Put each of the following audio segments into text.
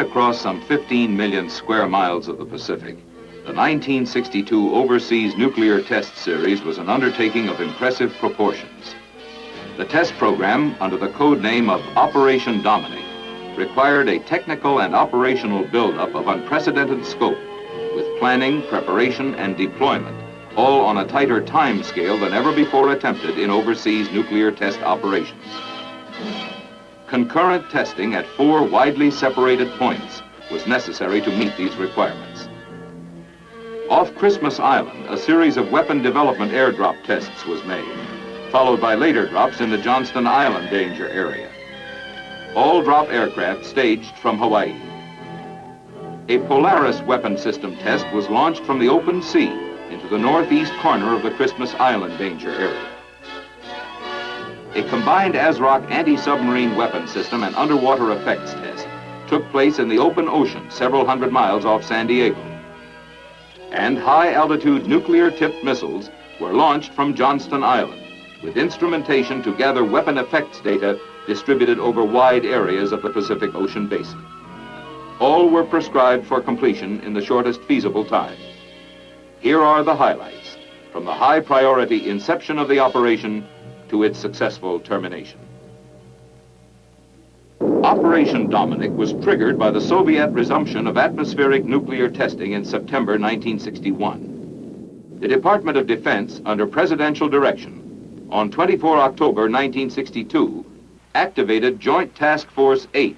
across some 15 million square miles of the Pacific, the 1962 Overseas Nuclear Test Series was an undertaking of impressive proportions. The test program, under the code name of Operation Dominic, required a technical and operational buildup of unprecedented scope, with planning, preparation, and deployment, all on a tighter time scale than ever before attempted in overseas nuclear test operations. Concurrent testing at 4 widely separated points was necessary to meet these requirements. Off Christmas Island, a series of weapon development airdrop tests was made, followed by later drops in the Johnston Island danger area. All drop aircraft staged from Hawaii. A Polaris weapon system test was launched from the open sea into the northeast corner of the Christmas Island danger area. A combined ASROC anti-submarine weapon system and underwater effects test took place in the open ocean several hundred miles off San Diego. And high-altitude nuclear-tipped missiles were launched from Johnston Island, with instrumentation to gather weapon effects data distributed over wide areas of the Pacific Ocean basin. All were prescribed for completion in the shortest feasible time. Here are the highlights from the high-priority inception of the operation to its successful termination. Operation Dominic was triggered by the Soviet resumption of atmospheric nuclear testing in September 1961. The Department of Defense, under presidential direction, on 24 October 1962, activated Joint Task Force 8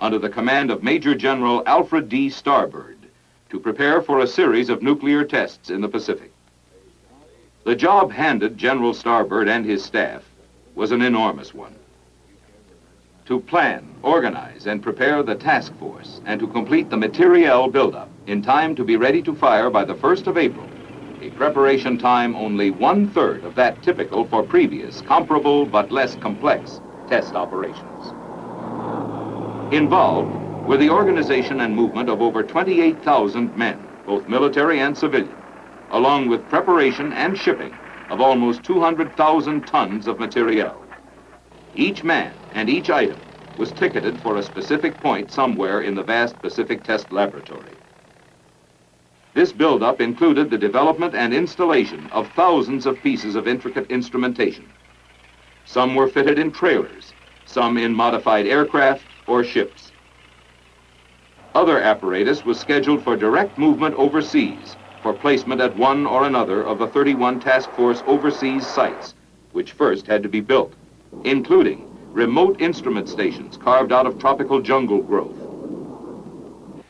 under the command of Major General Alfred D. Starbird to prepare for a series of nuclear tests in the Pacific. The job handed General Starbird and his staff was an enormous one. To plan, organize, and prepare the task force and to complete the materiel buildup in time to be ready to fire by the 1st of April, a preparation time only 1/3 of that typical for previous, comparable but less complex test operations. Involved were the organization and movement of over 28,000 men, both military and civilian, along with preparation and shipping of almost 200,000 tons of materiel. Each man and each item was ticketed for a specific point somewhere in the vast Pacific Test Laboratory. This buildup included the development and installation of thousands of pieces of intricate instrumentation. Some were fitted in trailers, some in modified aircraft or ships. Other apparatus was scheduled for direct movement overseas for placement at one or another of the 31 task force overseas sites, which first had to be built, including remote instrument stations carved out of tropical jungle growth.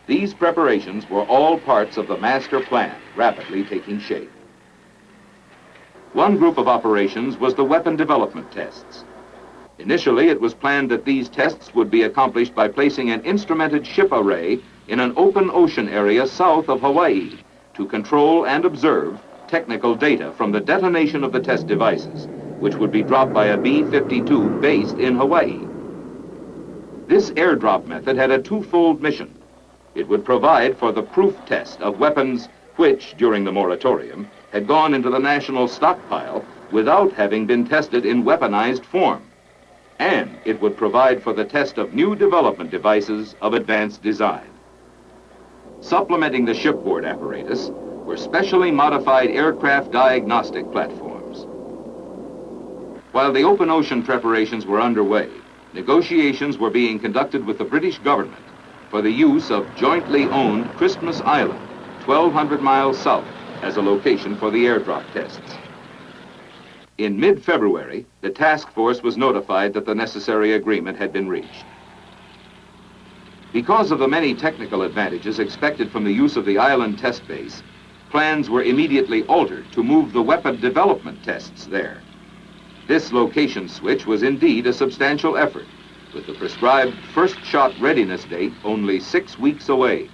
These preparations were all parts of the master plan rapidly taking shape. One group of operations was the weapon development tests. Initially, it was planned that these tests would be accomplished by placing an instrumented ship array in an open ocean area south of Hawaii to control and observe technical data from the detonation of the test devices, which would be dropped by a B-52 based in Hawaii. This airdrop method had a twofold mission. It would provide for the proof test of weapons which, during the moratorium, had gone into the national stockpile without having been tested in weaponized form. And it would provide for the test of new development devices of advanced design. Supplementing the shipboard apparatus were specially modified aircraft diagnostic platforms. While the open ocean preparations were underway, negotiations were being conducted with the British government for the use of jointly owned Christmas Island, 1,200 miles south, as a location for the airdrop tests. In mid-February, the task force was notified that the necessary agreement had been reached. Because of the many technical advantages expected from the use of the island test base, plans were immediately altered to move the weapon development tests there. This location switch was indeed a substantial effort, with the prescribed first shot readiness date only 6 weeks away.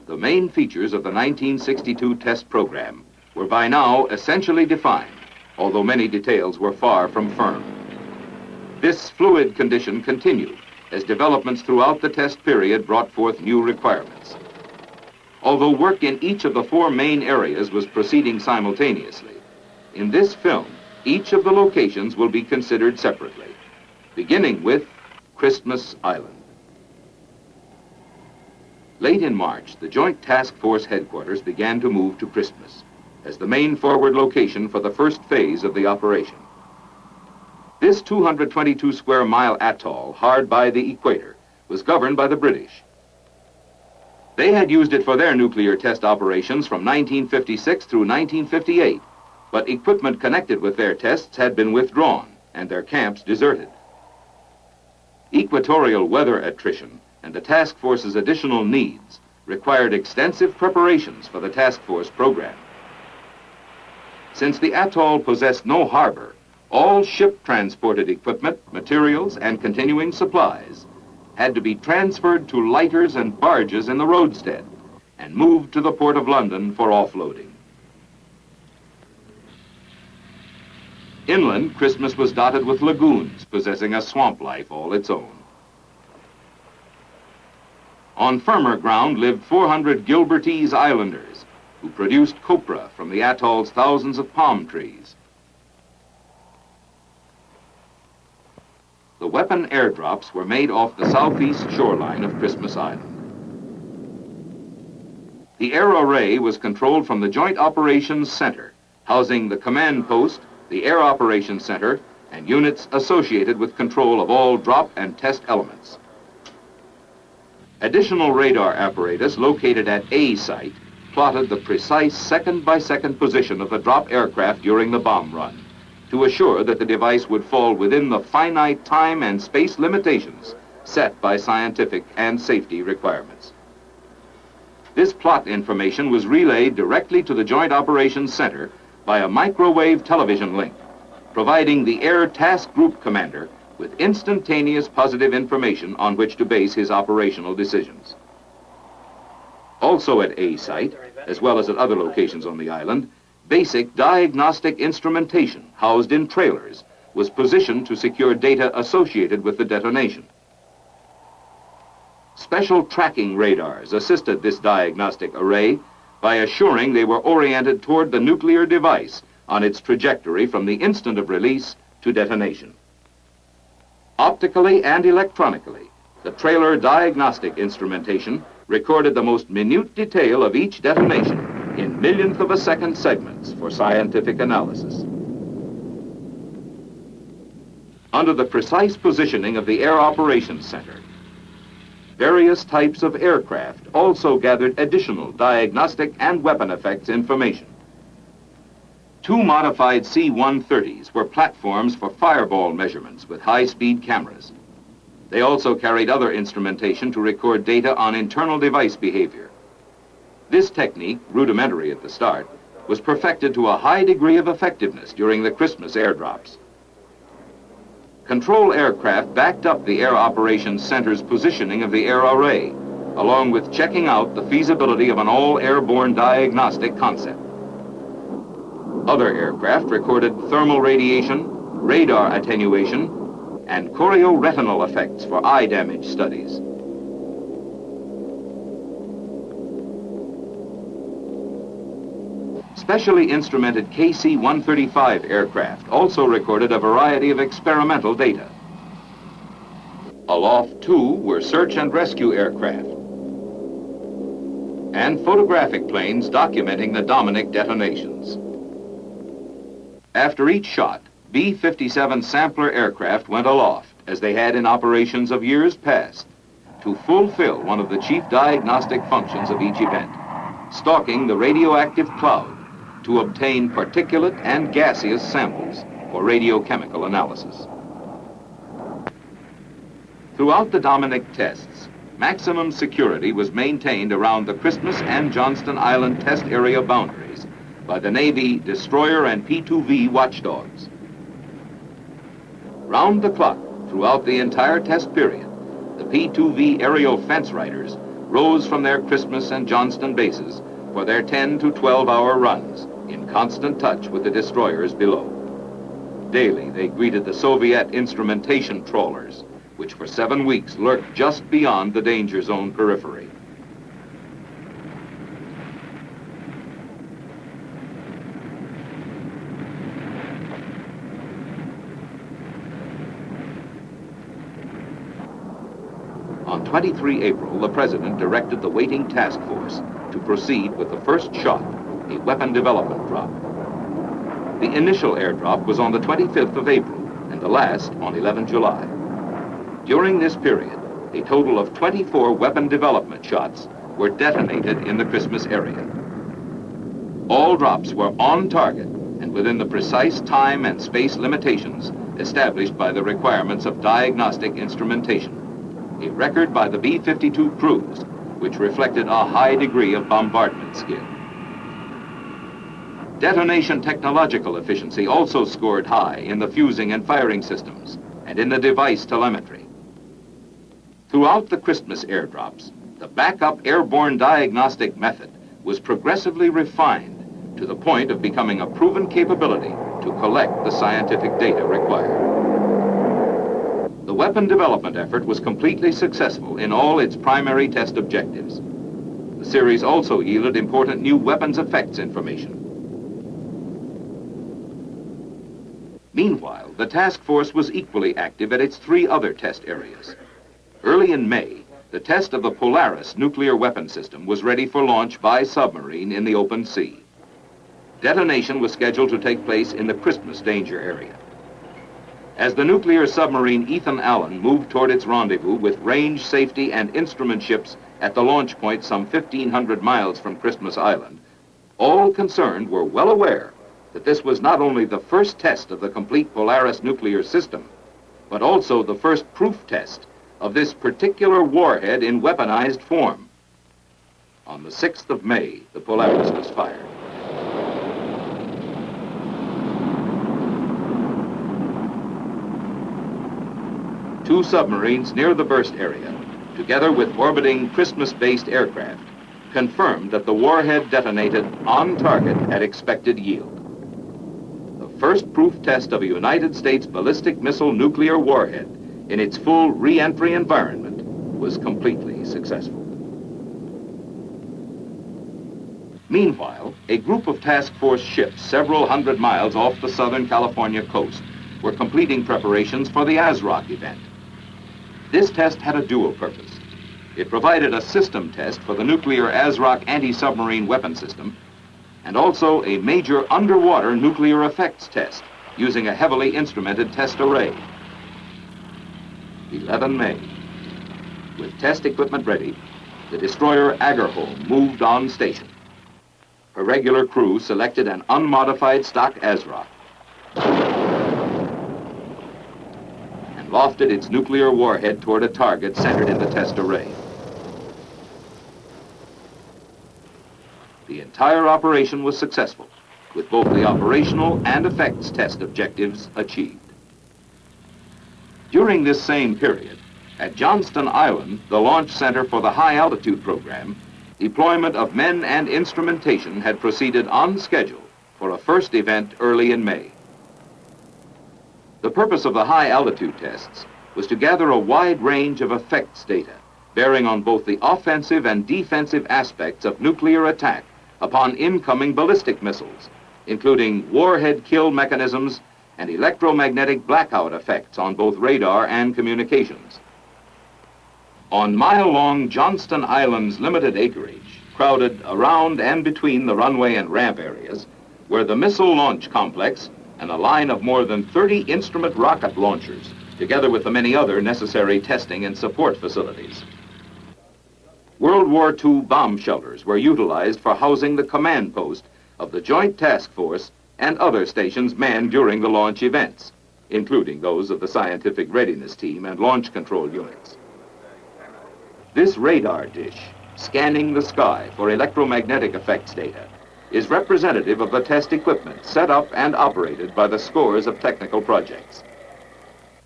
The main features of the 1962 test program were by now essentially defined, although many details were far from firm. This fluid condition continued as developments throughout the test period brought forth new requirements. Although work in each of the 4 main areas was proceeding simultaneously, in this film, each of the locations will be considered separately, beginning with Christmas Island. Late in March, the Joint Task Force headquarters began to move to Christmas as the main forward location for the first phase of the operation. This 222 square mile atoll, hard by the equator, was governed by the British. They had used it for their nuclear test operations from 1956 through 1958, but equipment connected with their tests had been withdrawn and their camps deserted. Equatorial weather attrition and the task force's additional needs required extensive preparations for the task force program. Since the atoll possessed no harbor, all ship-transported equipment, materials, and continuing supplies had to be transferred to lighters and barges in the roadstead and moved to the Port of London for offloading. Inland, Christmas was dotted with lagoons possessing a swamp life all its own. On firmer ground lived 400 Gilbertese islanders who produced copra from the atoll's thousands of palm trees. The weapon airdrops were made off the southeast shoreline of Christmas Island. The air array was controlled from the Joint Operations Center, housing the command post, the Air Operations Center, and units associated with control of all drop and test elements. Additional radar apparatus located at A site plotted the precise second-by-second position of the drop aircraft during the bomb run to assure that the device would fall within the finite time and space limitations set by scientific and safety requirements. This plot information was relayed directly to the Joint Operations Center by a microwave television link, providing the Air Task Group commander with instantaneous positive information on which to base his operational decisions. Also at A site, as well as at other locations on the island, basic diagnostic instrumentation housed in trailers was positioned to secure data associated with the detonation. Special tracking radars assisted this diagnostic array by assuring they were oriented toward the nuclear device on its trajectory from the instant of release to detonation. Optically and electronically, the trailer diagnostic instrumentation recorded the most minute detail of each detonation in millionth of a second segments for scientific analysis. Under the precise positioning of the Air Operations Center, various types of aircraft also gathered additional diagnostic and weapon effects information. 2 modified C-130s were platforms for fireball measurements with high-speed cameras. They also carried other instrumentation to record data on internal device behavior. This technique, rudimentary at the start, was perfected to a high degree of effectiveness during the Christmas airdrops. Control aircraft backed up the Air Operations Center's positioning of the air array, along with checking out the feasibility of an all-airborne diagnostic concept. Other aircraft recorded thermal radiation, radar attenuation, and chorioretinal effects for eye damage studies. Specially instrumented KC-135 aircraft also recorded a variety of experimental data. Aloft, too, were search and rescue aircraft and photographic planes documenting the Dominic detonations. After each shot, B-57 sampler aircraft went aloft, as they had in operations of years past, to fulfill one of the chief diagnostic functions of each event, stalking the radioactive cloud to obtain particulate and gaseous samples for radiochemical analysis. Throughout the Dominic tests, maximum security was maintained around the Christmas and Johnston Island test area boundaries by the Navy destroyer and P-2V watchdogs. Round the clock, throughout the entire test period, the P-2V aerial fence riders rose from their Christmas and Johnston bases for their 10 to 12-hour runs in constant touch with the destroyers below. Daily, they greeted the Soviet instrumentation trawlers, which for 7 weeks lurked just beyond the danger zone periphery. On On 23 April, the President directed the waiting task force to proceed with the first shot, a weapon development drop. The initial airdrop was on the 25th of April and the last on 11 July. During this period, a total of 24 weapon development shots were detonated in the Christmas area. All drops were on target and within the precise time and space limitations established by the requirements of diagnostic instrumentation, a record by the B-52 crews, which reflected a high degree of bombardment skill. Detonation technological efficiency also scored high in the fusing and firing systems and in the device telemetry. Throughout the Christmas airdrops, the backup airborne diagnostic method was progressively refined to the point of becoming a proven capability to collect the scientific data required. The weapon development effort was completely successful in all its primary test objectives. The series also yielded important new weapons effects information. Meanwhile, the task force was equally active at its 3 other test areas. Early in May, the test of the Polaris nuclear weapon system was ready for launch by submarine in the open sea. Detonation was scheduled to take place in the Christmas danger area. As the nuclear submarine Ethan Allen moved toward its rendezvous with range, safety, and instrument ships at the launch point some 1,500 miles from Christmas Island, all concerned were well aware that this was not only the first test of the complete Polaris nuclear system, but also the first proof test of this particular warhead in weaponized form. On the 6th of May, the Polaris was fired. Two submarines near the burst area, together with orbiting Christmas-based aircraft, confirmed that the warhead detonated on target at expected yield. The first proof test of a United States ballistic missile nuclear warhead in its full re-entry environment was completely successful. Meanwhile, a group of task force ships several hundred miles off the Southern California coast were completing preparations for the ASROC event. This test had a dual purpose. It provided a system test for the nuclear ASROC anti-submarine weapon system and also a major underwater nuclear effects test using a heavily instrumented test array. 11 May. With test equipment ready, the destroyer Agerholm moved on station. Her regular crew selected an unmodified stock ASROC and lofted its nuclear warhead toward a target centered in the test array. The entire operation was successful, with both the operational and effects test objectives achieved. During this same period, at Johnston Island, the launch center for the high altitude program, deployment of men and instrumentation had proceeded on schedule for a first event early in May. The purpose of the high altitude tests was to gather a wide range of effects data bearing on both the offensive and defensive aspects of nuclear attack upon incoming ballistic missiles, including warhead kill mechanisms and electromagnetic blackout effects on both radar and communications. On mile-long Johnston Island's limited acreage, crowded around and between the runway and ramp areas, were the missile launch complex and a line of more than 30 instrument rocket launchers, together with the many other necessary testing and support facilities. World War II bomb shelters were utilized for housing the command post of the Joint Task Force and other stations manned during the launch events, including those of the Scientific Readiness Team and Launch Control Units. This radar dish, scanning the sky for electromagnetic effects data, is representative of the test equipment set up and operated by the scores of technical projects.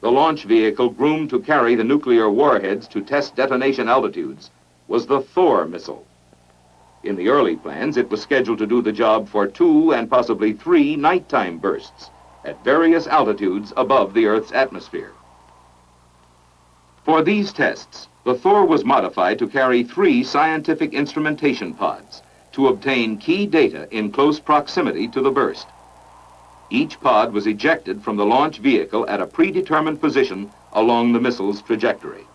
The launch vehicle groomed to carry the nuclear warheads to test detonation altitudes was the Thor missile. In the early plans, it was scheduled to do the job for 2 and possibly 3 nighttime bursts at various altitudes above the Earth's atmosphere. For these tests, the Thor was modified to carry 3 scientific instrumentation pods to obtain key data in close proximity to the burst. Each pod was ejected from the launch vehicle at a predetermined position along the missile's trajectory.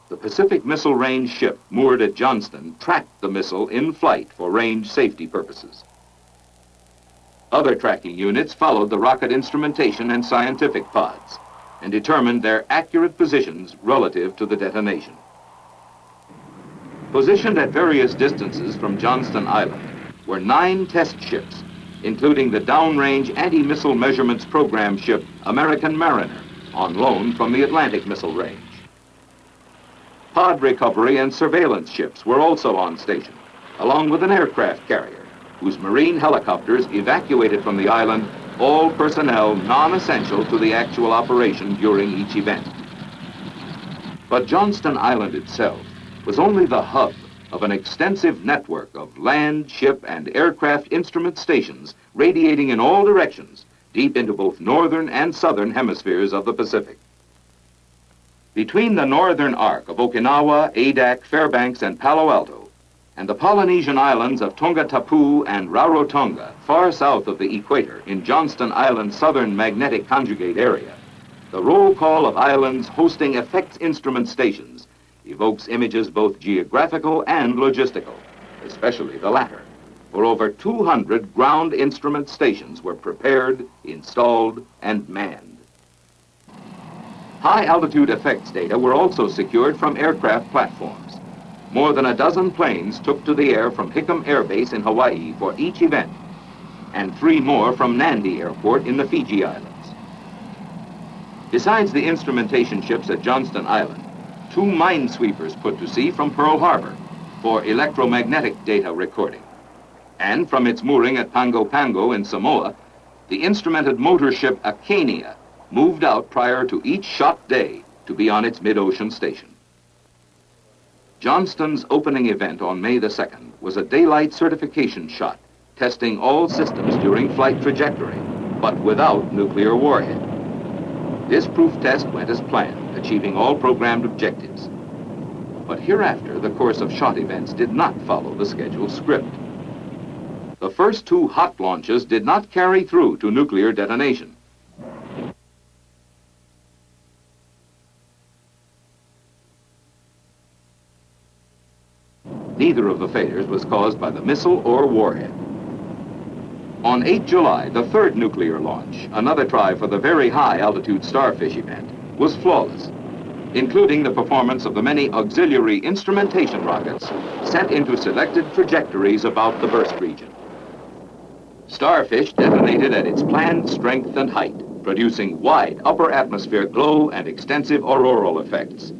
The Pacific Missile Range ship moored at Johnston tracked the missile in flight for range safety purposes. Other tracking units followed the rocket instrumentation and scientific pods and determined their accurate positions relative to the detonation. Positioned at various distances from Johnston Island were 9 test ships, including the downrange anti-missile measurements program ship American Mariner, on loan from the Atlantic Missile Range. Pod recovery and surveillance ships were also on station, along with an aircraft carrier, whose marine helicopters evacuated from the island all personnel non-essential to the actual operation during each event. But Johnston Island itself was only the hub of an extensive network of land, ship, and aircraft instrument stations radiating in all directions, deep into both northern and southern hemispheres of the Pacific. Between the northern arc of Okinawa, Adak, Fairbanks, and Palo Alto, and the Polynesian islands of Tonga Tapu and Rarotonga, far south of the equator in Johnston Island's southern magnetic conjugate area, the roll call of islands hosting effects instrument stations evokes images both geographical and logistical, especially the latter, for over 200 ground instrument stations were prepared, installed, and manned. High-altitude effects data were also secured from aircraft platforms. More than a dozen planes took to the air from Hickam Air Base in Hawaii for each event, and 3 more from Nandi Airport in the Fiji Islands. Besides the instrumentation ships at Johnston Island, 2 minesweepers put to sea from Pearl Harbor for electromagnetic data recording. And from its mooring at Pago Pago in Samoa, the instrumented motor ship Acania moved out prior to each shot day to be on its mid-ocean station. Johnston's opening event on May the 2nd was a daylight certification shot, testing all systems during flight trajectory, but without nuclear warhead. This proof test went as planned, achieving all programmed objectives. But hereafter, the course of shot events did not follow the scheduled script. The first 2 hot launches did not carry through to nuclear detonation. Neither of the failures was caused by the missile or warhead. On 8 July, the 3rd nuclear launch, another try for the very high-altitude Starfish event, was flawless, including the performance of the many auxiliary instrumentation rockets sent into selected trajectories about the burst region. Starfish detonated at its planned strength and height, producing wide upper atmosphere glow and extensive auroral effects.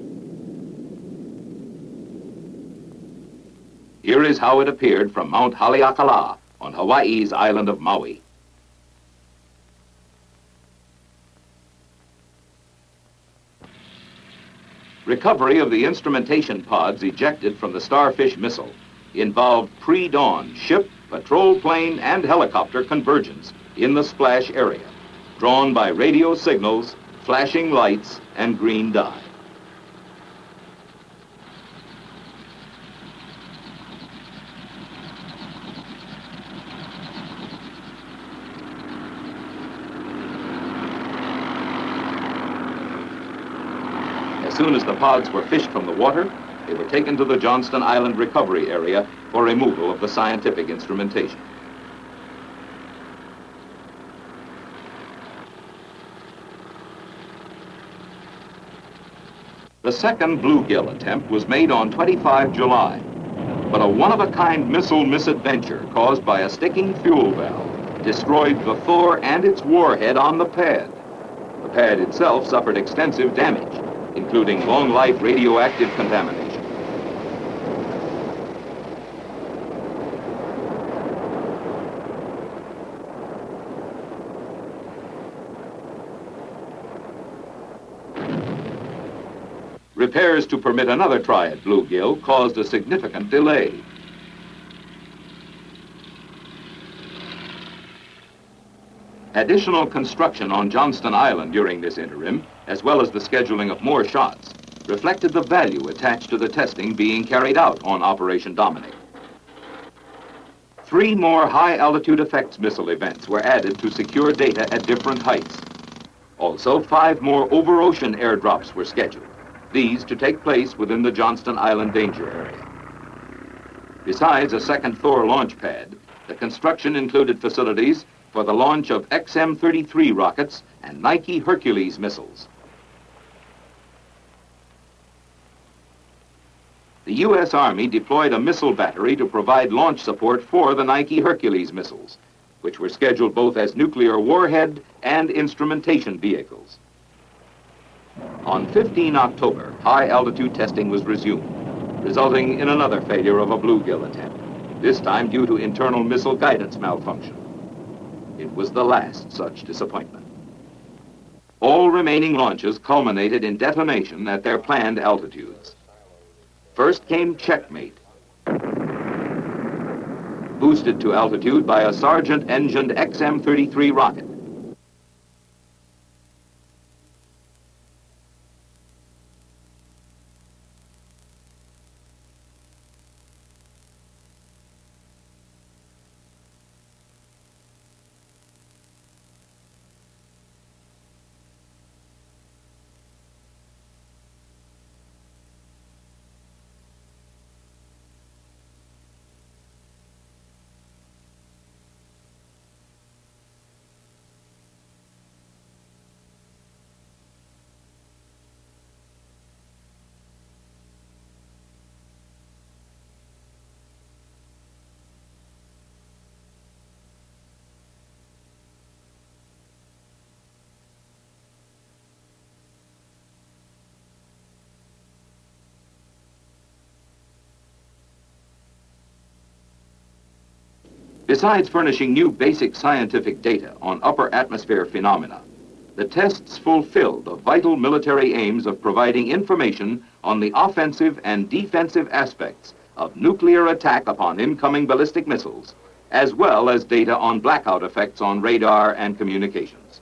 Here is how it appeared from Mount Haleakala on Hawaii's island of Maui. Recovery of the instrumentation pods ejected from the Starfish missile involved pre-dawn ship, patrol plane, and helicopter convergence in the splash area, drawn by radio signals, flashing lights, and green dye. As soon as the pods were fished from the water, they were taken to the Johnston Island recovery area for removal of the scientific instrumentation. The second bluegill attempt was made on 25 July, but a one-of-a-kind missile misadventure caused by a sticking fuel valve destroyed the Thor and its warhead on the pad. The pad itself suffered extensive damage, including long-life radioactive contamination. Repairs to permit another try at bluegill caused a significant delay. Additional construction on Johnston Island during this interim, as well as the scheduling of more shots, reflected the value attached to the testing being carried out on Operation Dominic. 3 more high-altitude effects missile events were added to secure data at different heights. Also, 5 more over-ocean airdrops were scheduled, these to take place within the Johnston Island danger area. Besides a second Thor launch pad, the construction included facilities for the launch of XM-33 rockets and Nike Hercules missiles. The U.S. Army deployed a missile battery to provide launch support for the Nike Hercules missiles, which were scheduled both as nuclear warhead and instrumentation vehicles. On 15 October, high-altitude testing was resumed, resulting in another failure of a bluegill attempt, this time due to internal missile guidance malfunction. It was the last such disappointment. All remaining launches culminated in detonation at their planned altitudes. First came Checkmate, boosted to altitude by a Sargent-engined XM-33 rocket. Besides furnishing new basic scientific data on upper atmosphere phenomena, the tests fulfilled the vital military aims of providing information on the offensive and defensive aspects of nuclear attack upon incoming ballistic missiles, as well as data on blackout effects on radar and communications.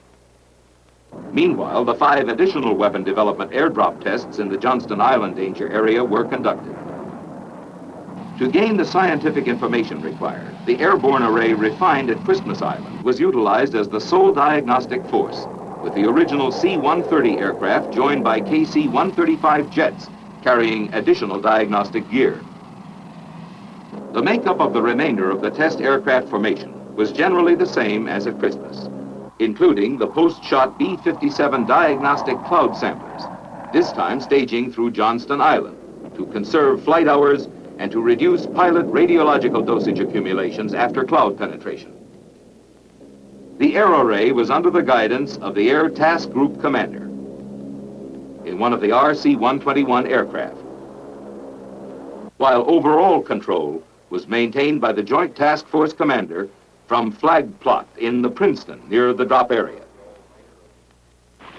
Meanwhile, the 5 additional weapon development airdrop tests in the Johnston Island danger area were conducted. To gain the scientific information required, the airborne array refined at Christmas Island was utilized as the sole diagnostic force, with the original C-130 aircraft joined by KC-135 jets carrying additional diagnostic gear. The makeup of the remainder of the test aircraft formation was generally the same as at Christmas, including the post-shot B-57 diagnostic cloud samplers, this time staging through Johnston Island to conserve flight hours and to reduce pilot radiological dosage accumulations after cloud penetration. The air array was under the guidance of the Air Task Group Commander in one of the RC-121 aircraft, while overall control was maintained by the Joint Task Force Commander from Flag Plot in the Princeton near the drop area.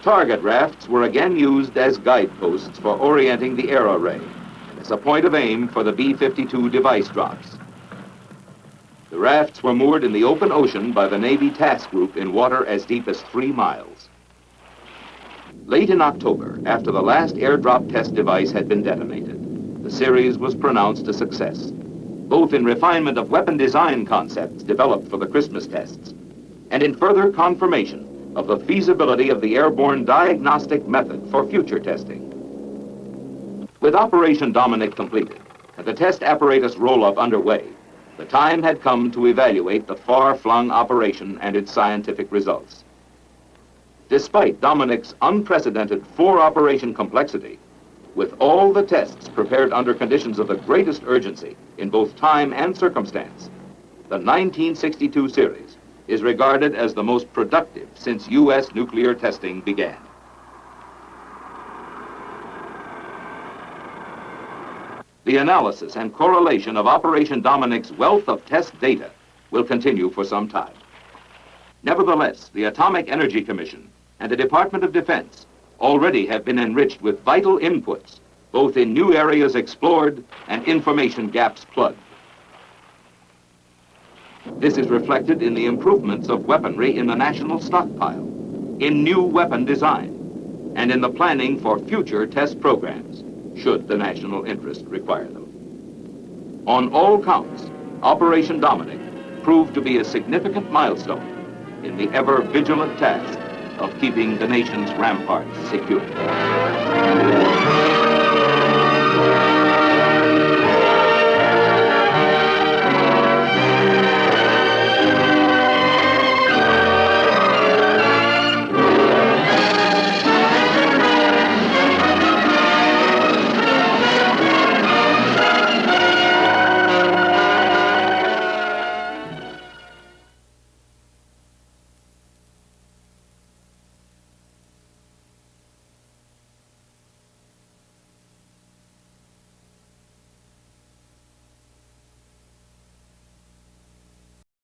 Target rafts were again used as guideposts for orienting the air array, as a point of aim for the B-52 device drops. The rafts were moored in the open ocean by the Navy Task Group in water as deep as 3 miles. Late in October, after the last airdrop test device had been detonated, the series was pronounced a success, both in refinement of weapon design concepts developed for the Christmas tests, and in further confirmation of the feasibility of the airborne diagnostic method for future testing. With Operation Dominic completed and the test apparatus roll-up underway, the time had come to evaluate the far-flung operation and its scientific results. Despite Dominic's unprecedented 4-operation complexity, with all the tests prepared under conditions of the greatest urgency in both time and circumstance, the 1962 series is regarded as the most productive since U.S. nuclear testing began. The analysis and correlation of Operation Dominic's wealth of test data will continue for some time. Nevertheless, the Atomic Energy Commission and the Department of Defense already have been enriched with vital inputs, both in new areas explored and information gaps plugged. This is reflected in the improvements of weaponry in the national stockpile, in new weapon design, and in the planning for future test programs, should the national interest require them. On all counts, Operation Dominic proved to be a significant milestone in the ever-vigilant task of keeping the nation's ramparts secure. Reupload.